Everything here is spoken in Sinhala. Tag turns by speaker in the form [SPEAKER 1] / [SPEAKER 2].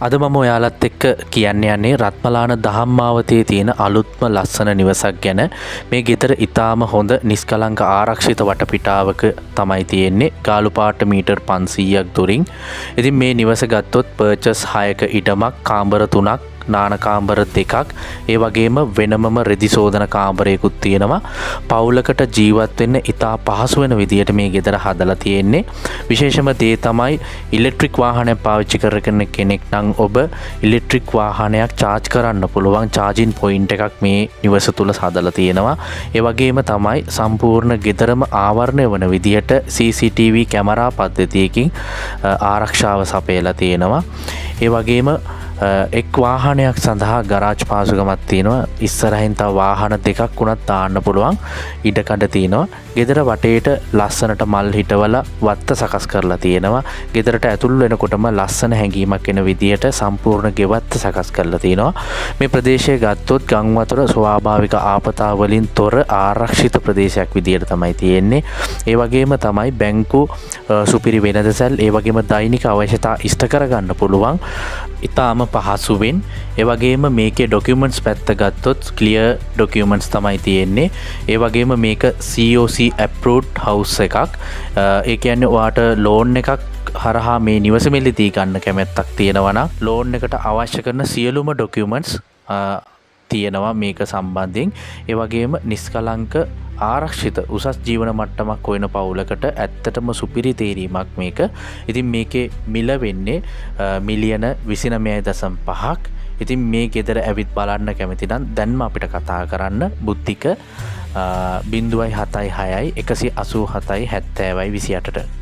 [SPEAKER 1] අද මම ඔයාලත් එක්ක කියන්න යන්නේ රත්මලාන දහම්මාවතේ තියෙන අලුත්ම ලස්සන නිවසක් ගැන. මේ ගෙදර ඉතාම හොඳ නිස්කලංක ආරක්ෂිත වටපිටාවක තමයි තියෙන්නේ. ගාලු පාට මීටර් 500ක් දුරින්. ඉතින් මේ නිවස ගත්තොත් පර්චස් 6ක ඉඩමක්, කාමර 3ක්, නාන කාමර 2ක්, ඒ වගේම වෙනමම රෙදි සෝදන කාමරයකුත් තියෙනවා. පවුලකට ජීවත් වෙන්න ඉතා පහසු වෙන විදියට මේ ගෙදර හදලා තියෙන්නේ. විශේෂම දේ තමයි ඉලෙක්ට්‍රික් වාහනයක් පාවිච්චි කරගෙන කෙනෙක් නම් ඔබ ඉලෙක්ට්‍රික් වාහනයක් charge කරන්න පුළුවන් charging point එකක් මේ නිවස තුල හදලා තියෙනවා. ඒ වගේම තමයි සම්පූර්ණ ගෙදරම ආවරණය වන විදියට CCTV කැමරා පද්ධතියකින් ආරක්ෂාව සපයලා තියෙනවා. ඒ වගේම එක් වාහනයක් සඳහා ගරාජ් පාසුකමක් තියෙනවා. ඉස්සරහින් තව වාහන දෙකක් වුණත් දාන්න පුළුවන් ඉඩකඩ තියෙනවා. ගෙදර වටේට ලස්සනට මල් හිටවලා වත්ත සකස් කරලා තියෙනවා. ගෙදරට ඇතුල් වෙනකොටම ලස්සන හැඟීමක් එන විදියට සම්පූර්ණ ගෙවත්ත සකස් කරලා තියෙනවා. මේ ප්‍රදේශය ගත්තොත් ගම් වතුර ස්වාභාවික ආපදා වලින් තොර ආරක්ෂිත ප්‍රදේශයක් විදියට තමයි තියෙන්නේ. ඒ වගේම තමයි බැංකු, සුපිරි වෙළඳසැල්, ඒ වගේම දෛනික අවශ්‍යතා ඉෂ්ට කරගන්න පුළුවන් ඉතාම පහසුවෙන්. ඒ වගේම මේකේ ඩොකියුමන්ට්ස් පැත්ත ගත්තොත් ක්ලියර් ඩොකියුමන්ට්ස් තමයි තියෙන්නේ. ඒ වගේම මේක COC approved house එකක්. ඒ කියන්නේ ඔයාට ලෝන් එකක් හරහා මේ නිවස මිලදී ගන්න කැමැත්තක් තියෙනවා නම් ලෝන් එකට අවශ්‍ය කරන සියලුම ඩොකියුමන්ට්ස් තියෙනවා මේක සම්බන්ධයෙන්. ඒ වගේම නිස්කලංක ආරක්ෂිත උසස් ජීවන මට්ටමක් හොයන පවුලකට ඇත්තටම සුපිරි තේරීමක් මේක. ඉතින් මේකේ මිල වෙන්නේ මිලියන 29.5ක්. ඉතින් මේ ගෙදර ඇවිත් බලන්න කැමති නම් දැන්ම අපිට කතා කරන්න බුද්ධික 076 187 70 28ට.